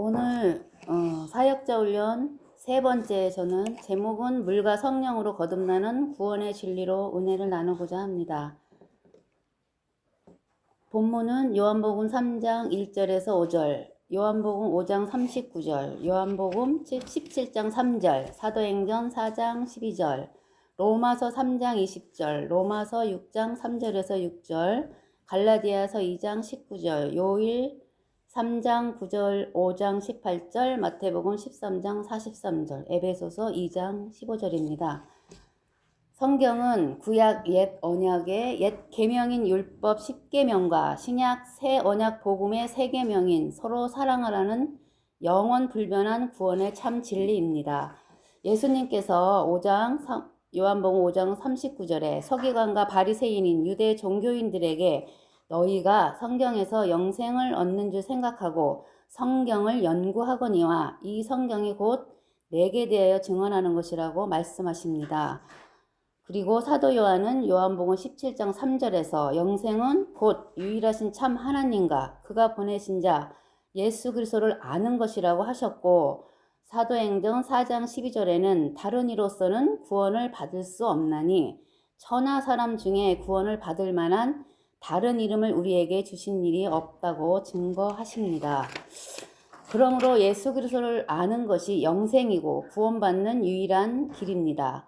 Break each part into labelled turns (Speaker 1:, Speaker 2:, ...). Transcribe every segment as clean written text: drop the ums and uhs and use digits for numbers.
Speaker 1: 오늘 사역자 훈련 세 번째 저는 제목은 물과 성령으로 거듭나는 구원의 진리로 은혜를 나누고자 합니다. 본문은 요한복음 3장 1절에서 5절, 요한복음 5장 39절, 요한복음 17장 3절, 사도행전 4장 12절, 로마서 3장 20절, 로마서 6장 3절에서 6절, 갈라디아서 2장 19절, 요일 3장 9절, 5장 18절, 마태복음 13장 43절, 에베소서 2장 15절입니다. 성경은 구약 옛 언약의 옛 계명인 율법 10계명과 신약 새 언약 복음의 새 계명인 서로 사랑하라는 영원 불변한 구원의 참 진리입니다. 예수님께서 요한복음 5장 39절에 서기관과 바리새인인 유대 종교인들에게 너희가 성경에서 영생을 얻는 줄 생각하고 성경을 연구하거니와 이 성경이 곧 내게 대하여 증언하는 것이라고 말씀하십니다. 그리고 사도 요한은 요한복음 17장 3절에서 영생은 곧 유일하신 참 하나님과 그가 보내신 자 예수 그리스도를 아는 것이라고 하셨고, 사도행전 4장 12절에는 다른 이로서는 구원을 받을 수 없나니 천하 사람 중에 구원을 받을 만한 다른 이름을 우리에게 주신 일이 없다고 증거하십니다. 그러므로 예수 그리스도를 아는 것이 영생이고 구원받는 유일한 길입니다.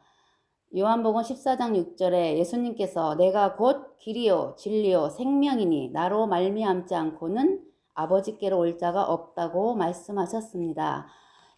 Speaker 1: 요한복음 14장 6절에 예수님께서 내가 곧 길이요 진리요 생명이니 나로 말미암지 않고는 아버지께로 올 자가 없다고 말씀하셨습니다.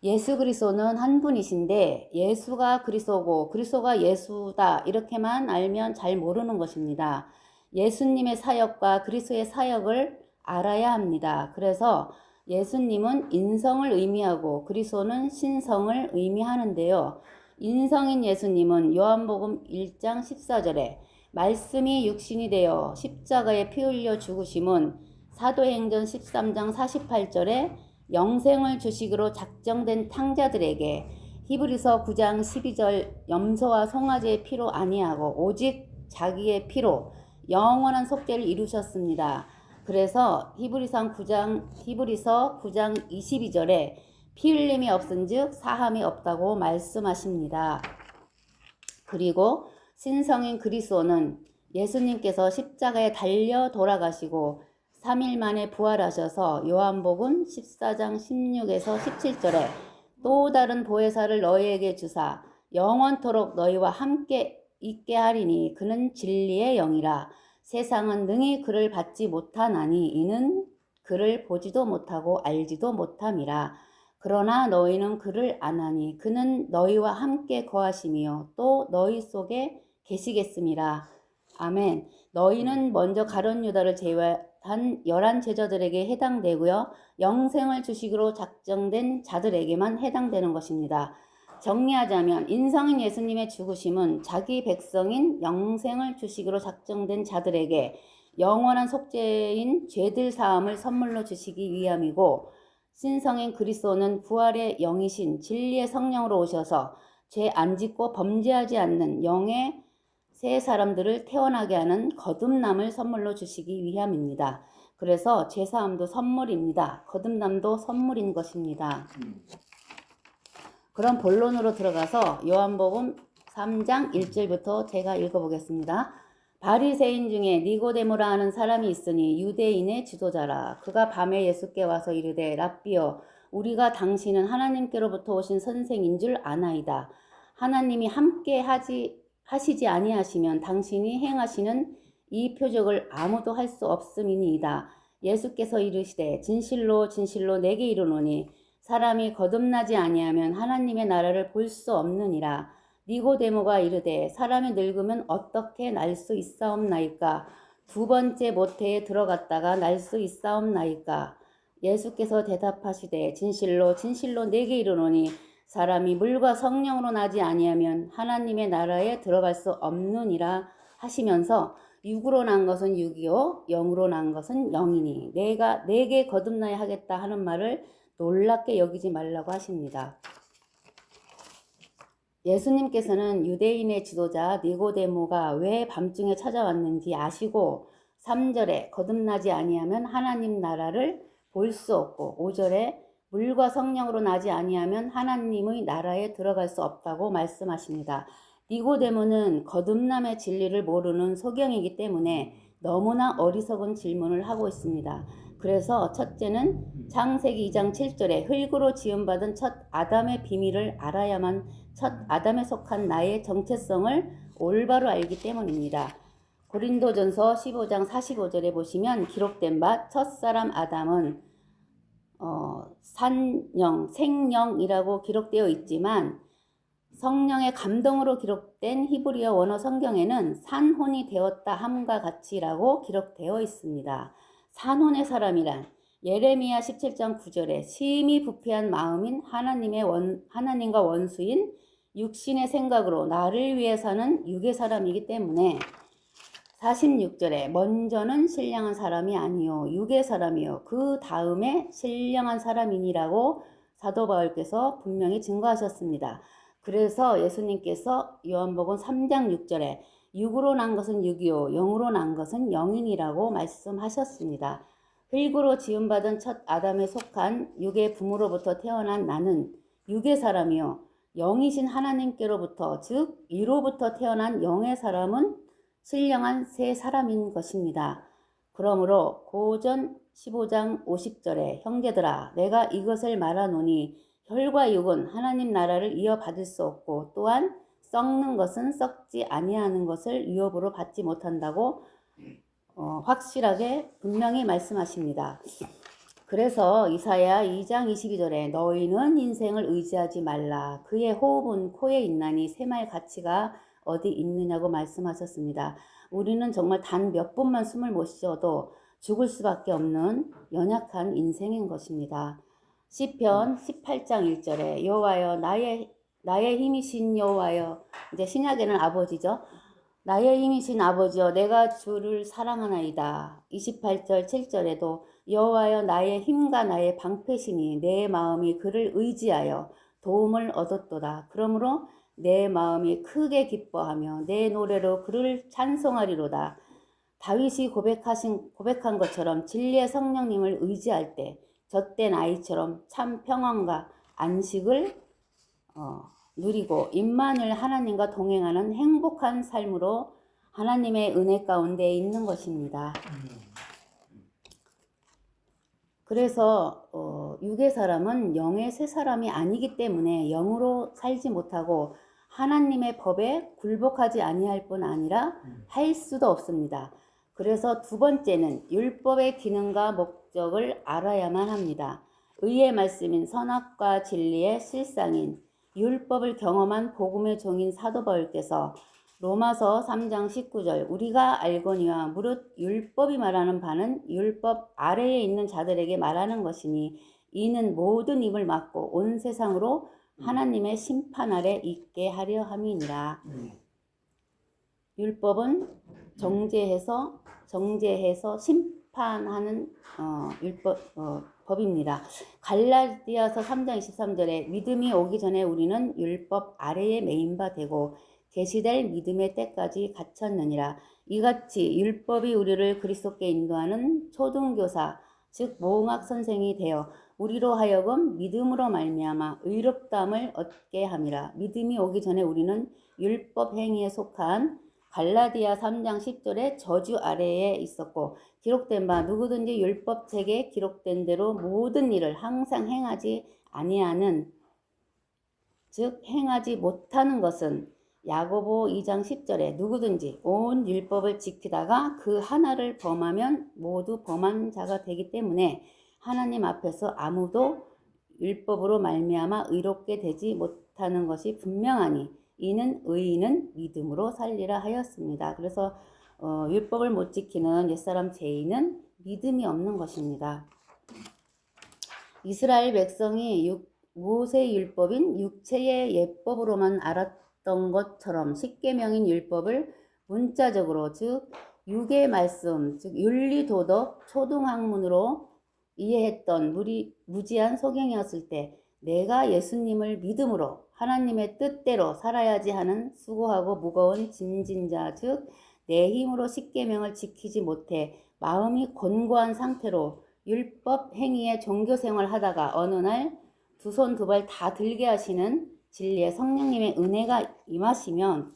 Speaker 1: 예수 그리스도는 한 분이신데 예수가 그리스도고 그리스도가 예수다 이렇게만 알면 잘 모르는 것입니다. 예수님의 사역과 그리스도의 사역을 알아야 합니다. 그래서 예수님은 인성을 의미하고 그리스도는 신성을 의미하는데요. 인성인 예수님은 요한복음 1장 14절에 말씀이 육신이 되어 십자가에 피 흘려 죽으심은 사도행전 13장 48절에 영생을 주시기로 작정된 탕자들에게 히브리서 9장 12절 염소와 송아지의 피로 아니하고 오직 자기의 피로 영원한 속죄를 이루셨습니다. 그래서 히브리서 9장 22절에 피 흘림이 없은즉 사함이 없다고 말씀하십니다. 그리고 신성인 그리스도는 예수님께서 십자가에 달려 돌아가시고 3일 만에 부활하셔서 요한복음 14장 16에서 17절에 또 다른 보혜사를 너희에게 주사 영원토록 너희와 함께 있게 하리니 그는 진리의 영이라. 세상은 능히 그를 받지 못하나니 이는 그를 보지도 못하고 알지도 못함이라. 그러나 너희는 그를 아나니 그는 너희와 함께 거하시며 또 너희 속에 계시겠음이라. 아멘. 너희는 먼저 가룟 유다를 제외한 11 제자들에게 해당되고요. 영생을 주시기로 작정된 자들에게만 해당되는 것입니다. 정리하자면 인성인 예수님의 죽으심은 자기 백성인 영생을 주시기로 작정된 자들에게 영원한 속죄인 죄들 사함을 선물로 주시기 위함이고, 신성인 그리스도는 부활의 영이신 진리의 성령으로 오셔서 죄 안 짓고 범죄하지 않는 영의 새 사람들을 태어나게 하는 거듭남을 선물로 주시기 위함입니다. 그래서 죄사함도 선물입니다. 거듭남도 선물인 것입니다. 그럼 본론으로 들어가서 요한복음 3장 1절부터 제가 읽어보겠습니다. 바리새인 중에 니고데모라 하는 사람이 있으니 유대인의 지도자라. 그가 밤에 예수께 와서 이르되 랍비여 우리가 당신은 하나님께로부터 오신 선생인 줄 아나이다. 하나님이 함께 하시지 아니하시면 당신이 행하시는 이 표적을 아무도 할 수 없음이니이다. 예수께서 이르시되 진실로 진실로 내게 이르노니 사람이 거듭나지 아니하면 하나님의 나라를 볼 수 없느니라. 니고데모가 이르되 사람이 늙으면 어떻게 날 수 있사옵나이까? 두 번째 모태에 들어갔다가 날 수 있사옵나이까? 예수께서 대답하시되 진실로 진실로 내게 이르노니 사람이 물과 성령으로 나지 아니하면 하나님의 나라에 들어갈 수 없느니라 하시면서 육으로 난 것은 육이요 영으로 난 것은 영이니 내가 내게 거듭나야 하겠다 하는 말을 놀랍게 여기지 말라고 하십니다. 예수님께서는 유대인의 지도자 니고데모가 왜 밤중에 찾아왔는지 아시고 3절에 거듭나지 아니하면 하나님 나라를 볼 수 없고 5절에 물과 성령으로 나지 아니하면 하나님의 나라에 들어갈 수 없다고 말씀하십니다. 니고데모는 거듭남의 진리를 모르는 소경이기 때문에 너무나 어리석은 질문을 하고 있습니다. 그래서 첫째는 창세기 2장 7절에 흙으로 지음받은 첫 아담의 비밀을 알아야만 첫 아담에 속한 나의 정체성을 올바로 알기 때문입니다. 고린도전서 15장 45절에 보시면 기록된 바 첫사람 아담은 산영, 생령이라고 기록되어 있지만 성령의 감동으로 기록된 히브리어 원어 성경에는 산혼이 되었다 함과 같이라고 기록되어 있습니다. 산혼의 사람이란 예레미야 17장 9절에 심히 부패한 마음인 하나님과 원수인 육신의 생각으로 나를 위해 사는 육의 사람이기 때문에 46절에 먼저는 신령한 사람이 아니요 육의 사람이요 그 다음에 신령한 사람이니라고 사도 바울께서 분명히 증거하셨습니다. 그래서 예수님께서 요한복음 3장 6절에 육으로 난 것은 육이요 영으로 난 것은 영이니라고 말씀하셨습니다. 흙으로 지음받은 첫 아담에 속한 육의 부모로부터 태어난 나는 육의 사람이요 영이신 하나님께로부터 즉 이로부터 태어난 영의 사람은 신령한 새 사람인 것입니다. 그러므로 고전 15장 50절에 형제들아 내가 이것을 말하노니 혈과 육은 하나님 나라를 이어받을 수 없고 또한 썩는 것은 썩지 아니하는 것을 유업으로 받지 못한다고 확실하게 분명히 말씀하십니다. 그래서 이사야 2장 22절에 너희는 인생을 의지하지 말라 그의 호흡은 코에 있나니 새말 가치가 어디 있느냐고 말씀하셨습니다. 우리는 정말 단 몇 분만 숨을 못 쉬어도 죽을 수밖에 없는 연약한 인생인 것입니다. 시편 18장 1절에 여호와여 나의 힘이신 여호와여 이제 신약에는 아버지죠. 나의 힘이신 아버지여 내가 주를 사랑하나이다. 28절 7절에도 여호와여 나의 힘과 나의 방패시니 내 마음이 그를 의지하여 도움을 얻었도다. 그러므로 내 마음이 크게 기뻐하며 내 노래로 그를 찬송하리로다. 다윗이 고백한 것처럼 진리의 성령님을 의지할 때 젖된 아이처럼 참 평안과 안식을 누리고 임마누엘 하나님과 동행하는 행복한 삶으로 하나님의 은혜 가운데 있는 것입니다. 그래서 육의 사람은 영의 새 사람이 아니기 때문에 영으로 살지 못하고 하나님의 법에 굴복하지 아니할 뿐 아니라 할 수도 없습니다. 그래서 두 번째는 율법의 기능과 목적을 알아야만 합니다. 의의 말씀인 선악과 진리의 실상인 율법을 경험한 복음의 종인 사도 바울께서 로마서 3장 19절 우리가 알거니와 무릇 율법이 말하는 바는 율법 아래에 있는 자들에게 말하는 것이니 이는 모든 입을 막고 온 세상으로 하나님의 심판 아래 있게 하려 함이니라. 율법은 정죄해서 심판하는 법입니다. 갈라디아서 3장 23절에 믿음이 오기 전에 우리는 율법 아래에 매인 바 되고 계시될 믿음의 때까지 갇혔느니라. 이같이 율법이 우리를 그리스도께 인도하는 초등교사 즉 모흥학 선생이 되어 우리로 하여금 믿음으로 말미암아 의롭다함을 얻게 함이라. 믿음이 오기 전에 우리는 율법 행위에 속한 갈라디아 3장 10절에 저주 아래에 있었고 기록된 바 누구든지 율법책에 기록된 대로 모든 일을 항상 행하지 아니하는 즉 행하지 못하는 것은 야고보 2장 10절에 누구든지 온 율법을 지키다가 그 하나를 범하면 모두 범한 자가 되기 때문에 하나님 앞에서 아무도 율법으로 말미암아 의롭게 되지 못하는 것이 분명하니 이는 의인은 믿음으로 살리라 하였습니다. 그래서 율법을 못 지키는 옛사람 죄인은 믿음이 없는 것입니다. 이스라엘 백성이 모세의 율법인 육체의 예법으로만 알았던 것처럼 십계명인 율법을 문자적으로 즉 육의 말씀 즉 윤리도덕 초등학문으로 이해했던 무지한 소경이었을 때 내가 예수님을 믿음으로 하나님의 뜻대로 살아야지 하는 수고하고 무거운 짐진 자 즉 내 힘으로 십계명을 지키지 못해 마음이 곤고한 상태로 율법 행위의 종교 생활 하다가 어느 날 두 손 두 발 다 들게 하시는 진리의 성령님의 은혜가 임하시면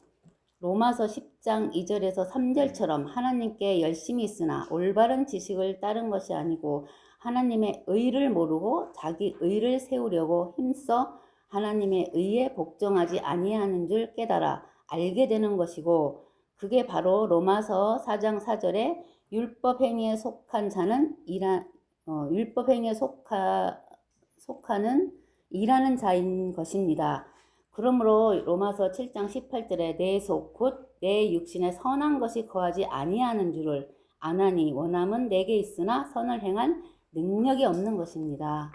Speaker 1: 로마서 10장 2절에서 3절처럼 하나님께 열심히 있으나 올바른 지식을 따른 것이 아니고 하나님의 의를 모르고 자기 의를 세우려고 힘써 하나님의 의에 복종하지 아니하는 줄 깨달아 알게 되는 것이고, 그게 바로 로마서 4장 4절에 율법 행위에 속한 자는 율법 행위에 속하는 일하는 자인 것입니다. 그러므로 로마서 7장 18절에 내 속 곧 내 육신에 선한 것이 거하지 아니하는 줄을 아나니 원함은 내게 있으나 선을 행할 능력이 없는 것입니다.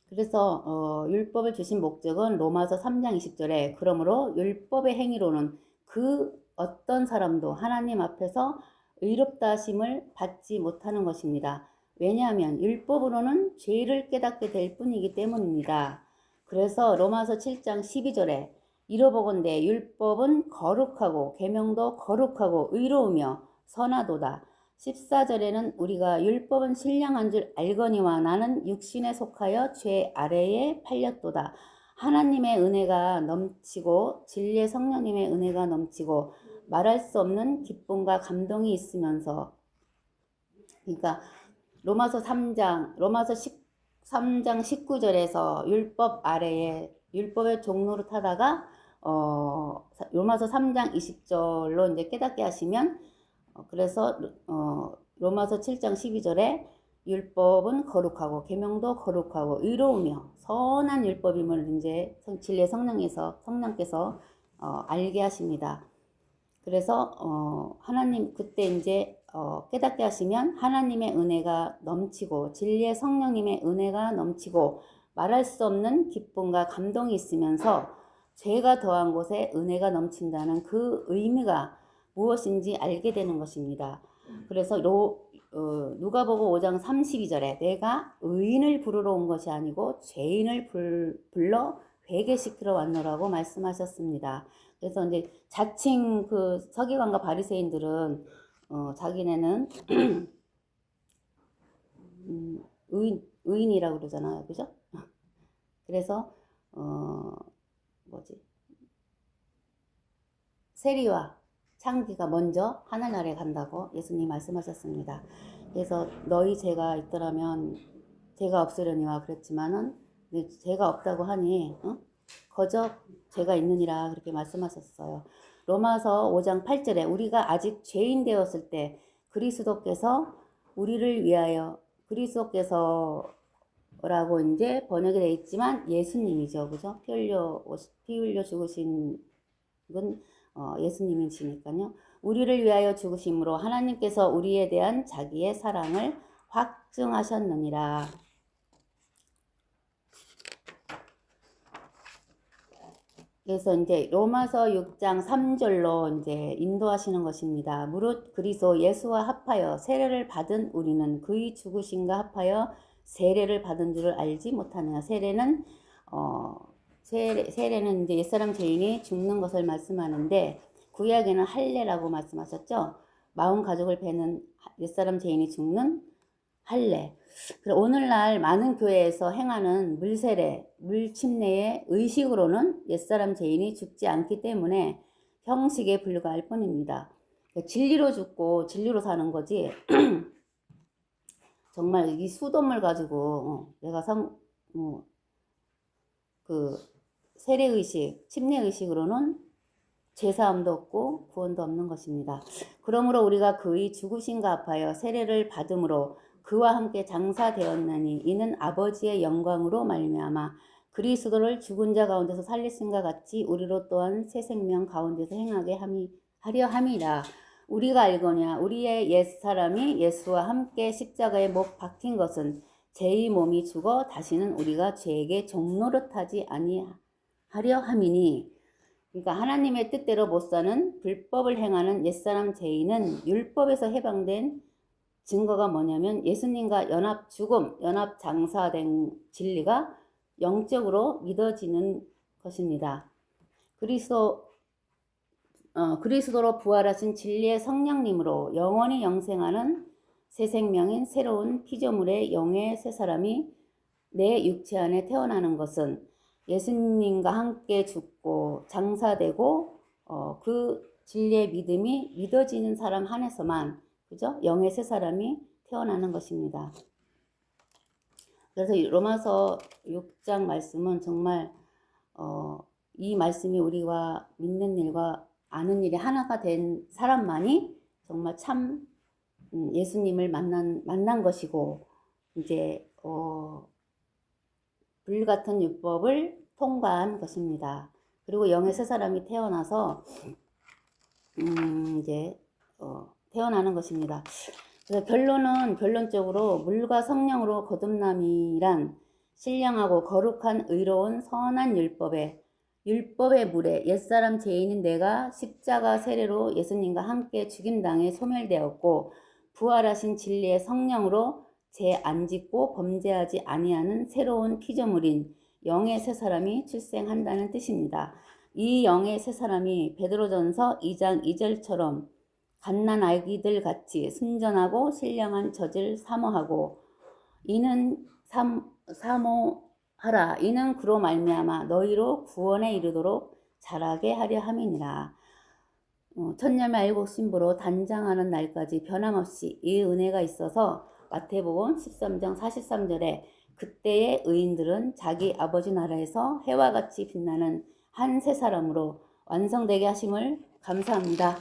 Speaker 1: 그래서 율법을 주신 목적은 로마서 3장 20절에 그러므로 율법의 행위로는 그 어떤 사람도 하나님 앞에서 의롭다 하심을 받지 못하는 것입니다. 왜냐하면 율법으로는 죄를 깨닫게 될 뿐이기 때문입니다. 그래서 로마서 7장 12절에 이러보건대 율법은 거룩하고 계명도 거룩하고 의로우며 선하도다. 14절에는 우리가 율법은 신령한 줄 알거니와 나는 육신에 속하여 죄 아래에 팔렸도다. 하나님의 은혜가 넘치고 진리의 성령님의 은혜가 넘치고 말할 수 없는 기쁨과 감동이 있으면서, 그러니까 로마서 13장 19절에서 율법 아래에 율법의 종로로 타다가 로마서 3장 20절로 이제 깨닫게 하시면, 그래서 로마서 7장 12절에 율법은 거룩하고 계명도 거룩하고 의로우며 선한 율법임을 이제 진리의 성령께서 알게 하십니다. 그래서 하나님 그때 이제 깨닫게 하시면 하나님의 은혜가 넘치고 진리의 성령님의 은혜가 넘치고 말할 수 없는 기쁨과 감동이 있으면서 죄가 더한 곳에 은혜가 넘친다는 그 의미가 무엇인지 알게 되는 것입니다. 그래서 누가복음 5장 32절에 내가 의인을 부르러 온 것이 아니고 죄인을 불러 회개시키러 왔노라고 말씀하셨습니다. 그래서 이제 자칭 그 서기관과 바리새인들은 자기네는 의인이라고 그러잖아요, 그죠? 그래서 세리와 창기가 먼저 하늘나라에 간다고 예수님 말씀하셨습니다. 그래서 너희 죄가 있더라면 죄가 없으려니와 그랬지만은 죄가 없다고 하니 거저 죄가 있느니라 그렇게 말씀하셨어요. 로마서 5장 8절에 우리가 아직 죄인 되었을 때 그리스도께서 우리를 위하여, 그리스도께서라고 이제 번역이 되어 있지만 예수님이죠, 그죠? 피 흘려 죽으신 분 예수님이시니까요. 우리를 위하여 죽으심으로 하나님께서 우리에 대한 자기의 사랑을 확증하셨느니라. 그래서 이제 로마서 6장 3절로 이제 인도하시는 것입니다. 무릇 그리스도 예수와 합하여 세례를 받은 우리는 그의 죽으심과 합하여 세례를 받은 줄을 알지 못하느냐. 세례는 이제 옛사람 죄인이 죽는 것을 말씀하는데 구약에는 할례라고 말씀하셨죠. 마음 가족을 베는 옛사람 죄인이 죽는 할례. 오늘날 많은 교회에서 행하는 물세례, 물침례의 의식으로는 옛사람 죄인이 죽지 않기 때문에 형식에 불과할 뿐입니다. 진리로 죽고 진리로 사는 거지 정말 이 수돗물 가지고 내가 세례의식, 침례의식으로는 죄사함도 없고 구원도 없는 것입니다. 그러므로 우리가 그의 죽으심과 합하여 세례를 받음으로 그와 함께 장사되었나니 이는 아버지의 영광으로 말미암아 그리스도를 죽은 자 가운데서 살리심과 같이 우리로 또한 새 생명 가운데서 행하게 하려 함이라. 우리가 알거냐 우리의 옛사람이 예수와 함께 십자가에 못 박힌 것은 죄의 몸이 죽어 다시는 우리가 죄에게 종노릇하지 아니하려 함이니. 그러니까 하나님의 뜻대로 못 사는 불법을 행하는 옛사람 죄인은 율법에서 해방된 증거가 뭐냐면 예수님과 연합 장사된 진리가 영적으로 믿어지는 것입니다. 그리스도로 부활하신 진리의 성령님으로 영원히 영생하는 새 생명인 새로운 피조물의 영의 새 사람이 내 육체 안에 태어나는 것은 예수님과 함께 죽고 장사되고 그 진리의 믿음이 믿어지는 사람 안에서만 그죠? 영의 새 사람이 태어나는 것입니다. 그래서 로마서 6장 말씀은 정말 이 말씀이 우리와 믿는 일과 아는 일이 하나가 된 사람만이 정말 참 예수님을 만난 것이고 이제 불같은 율법을 통과한 것입니다. 그리고 영의 새 사람이 태어나서 이제 태어나는 것입니다. 그래서 결론적으로 물과 성령으로 거듭남이란 신령하고 거룩한 의로운 선한 율법의 물에 옛사람 죄인인 내가 십자가 세례로 예수님과 함께 죽임당해 소멸되었고 부활하신 진리의 성령으로 죄 안 짓고 범죄하지 아니하는 새로운 피조물인 영의 새 사람이 출생한다는 뜻입니다. 이 영의 새 사람이 베드로전서 2장 2절처럼 갓난 아기들 같이 순전하고 신령한 젖을 사모하고 사모하라. 이는 그로 말미암아 너희로 구원에 이르도록 자라게 하려 함이니라. 천년의 일곱 신부로 단장하는 날까지 변함없이 이 은혜가 있어서 마태복음 13장 43절에 그때의 의인들은 자기 아버지 나라에서 해와 같이 빛나는 한 새 사람으로 완성되게 하심을 감사합니다.